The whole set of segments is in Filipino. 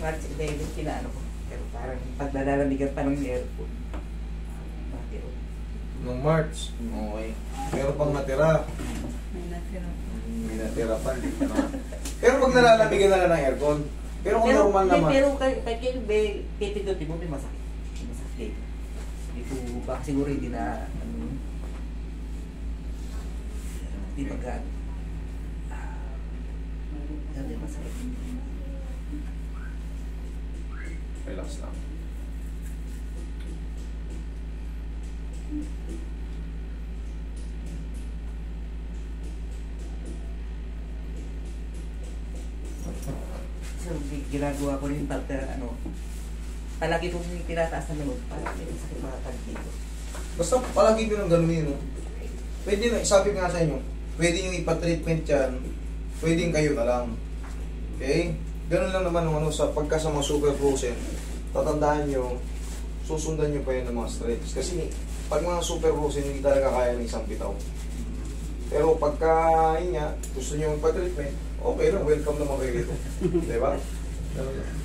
March 11, pinaano ko. Pero parang pagdalalamigan pa ng airport. Bakit? Nung March. Okay. Pero pang natira. May natira. May natira pa. Pero pag nalalamigan na lang ng aircon. Pero kung normal naman. Pero kay Kelbe, pipindutin mo, may masakit. May masakit. Dito, baka siguro hindi na, hindi pagkaan. May masakit. Relax lang. So, ginagawa ko rin pagka, palagi kong tinataas na naman, para may masakit makatag dito. Basta palagi ko ng ganun yun. No? Pwede na, sabi ko nga sa inyo, pwede nyo ipa-treatment yan, pwedeng kayo na lang. Okay? Ganun lang naman ng sa pagka sa mga super frozen, tatandaan nyo, susundan nyo pa yun ng mga stretch. Kasi pag mga super frozen, hindi talaga kaya ng isang bitaw. Pero pagka yun nga, gusto nyo magpa-treatment, okay lang, welcome naman kayo dito. Diba? Ganun lang.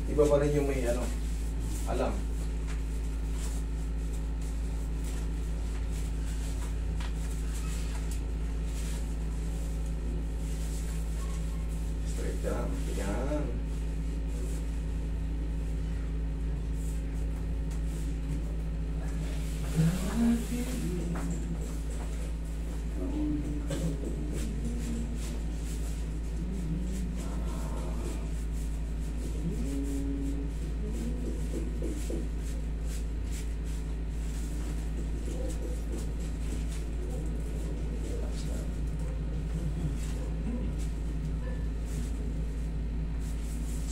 Iba pa rin yung may alam. Straight down. Yan.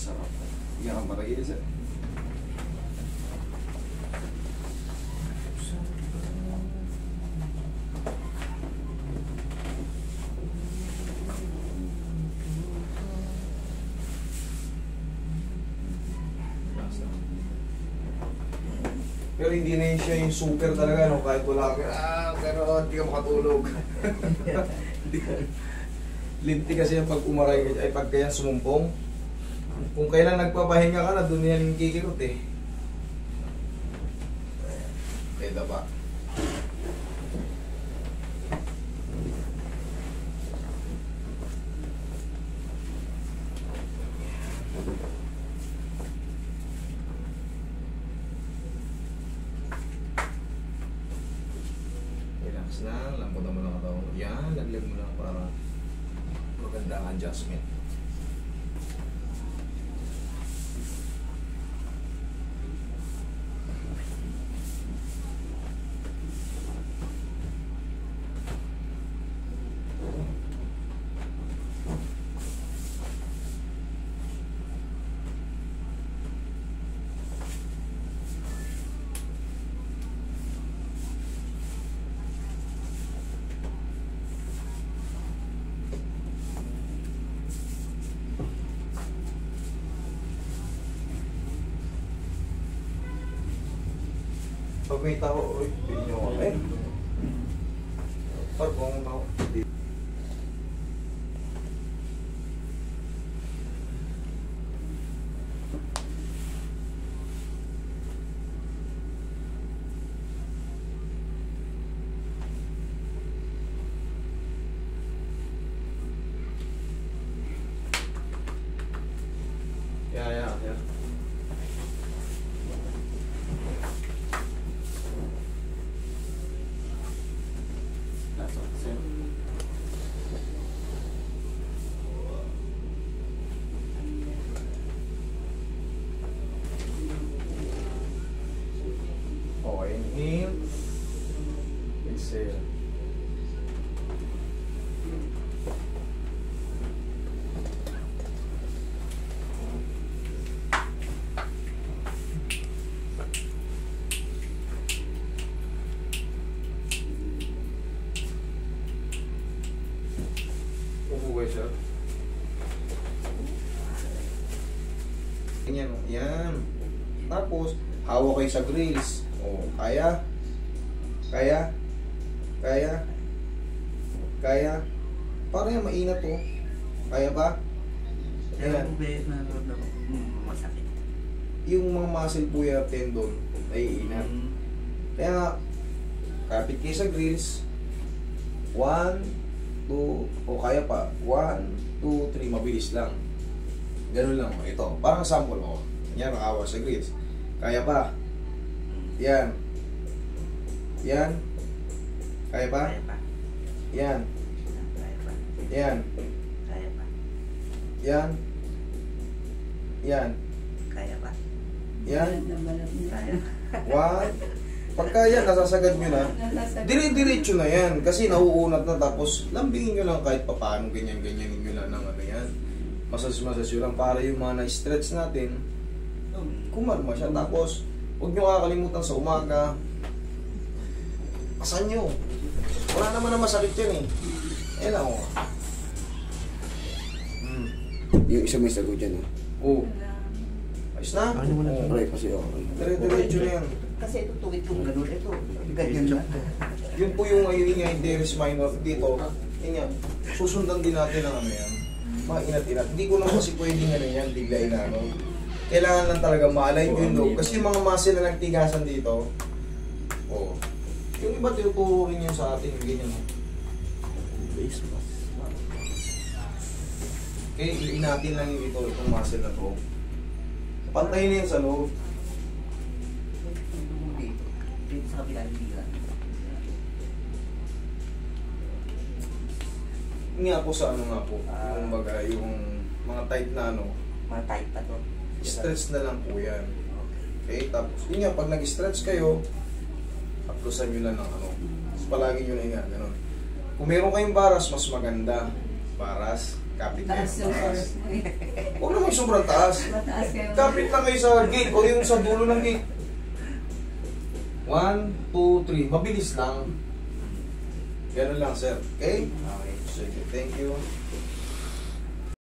Sarap. Yan ang maragis eh. Pero hindi na yun siya yung super talaga, no? Kahit wala ka, pero hindi ka makatulog. Linti kasi yung pag umaray, ay pag kaya sumumpong. Kung kailan nagpapahinga ka na, doon yan yung kikirot eh. Kaya ba? Relax na, lambutan mo lang ito. Yan, laglag mo lang para maganda ang adjustment. Pag may tao, uy, pili nyo ako. Eh, pag kung tao, yeah. That's all the same. Okay, inhale. Exhale. Upo siya. Ganyan, yan. Tapos, hawak kayo sa grills. O, kaya? Kaya? Kaya? Kaya? Parang yan, mainat to. Kaya pa? Pero Ayan. kung nanonood ako, masakit. Yung mga muscle po yan, tendon, naiinat. Kaya nga, kapit kayo sa grills. 1, 2, o kaya pa. 1, 2, 3, mabilis lang. Ganun lang. Ito, parang sample mo. Yan, nakawa sa grills. Kaya pa. Yan. Yan. Kaya pa? Kaya pa. Yan. Kaya pa. Yan. Kaya pa. Yan. Yan. Kaya pa. Yan. Kaya pa. 1. Pagka yan, nasasagad nyo na, dire-diretso na yan. Kasi nauunat na, tapos lambingin nyo lang kahit papaano, ganyan-ganyanin nyo lang ng ano yan. Masas-masas yun lang para yung mga na-stretch natin, kumalma siya. Tapos, huwag nyo kakalimutan sa umaga, pasan nyo. Wala naman na masakit yan eh. Ayan lang o. Yung isa may sagot dyan, ha? Oo. Ayos na? Aray, kasi ako. Dire-diretso na yan. Kasi ito tuwid kong ganun. Ito, ganyan lang. Yun po yung ayun nga, yung teres minor dito. Yun yan, susundan din natin ang ano yan. Mga inat-inat. Hindi ko naman kasi pwedeng ano yan, biglain na ano. Kailangan lang talaga ma-align yung loob. Kasi yung mga muscle na nagtigasan dito, oh. Yung iba tinuturukin yun sa atin, ganyan. Okay, inatin lang yung itong muscle na to. Pantayin na yun sa loob. Dito. Dito sa kabila, hindi lang. Nga po sa ano nga po, yung baga, yung mga tight na ano, Mga type pa to. stretch na lang po yan. Okay, tapos yun nga, pag nag-stretch kayo, aplusan nyo lang ng ano. Tapos palagi nyo na nga, gano'n. Kung meron kayong baras, mas maganda. Baras, kapit kayo Taas ng yung baras. oras mo eh. Huwag naman sobrang taas. Mataas kayo. Kapit lang kayo sa gate o yung sa dulo ng gate. 1, 2, 3. Mabilis lang. Ganun lang, sir. Okay? Okay. Sige, thank you.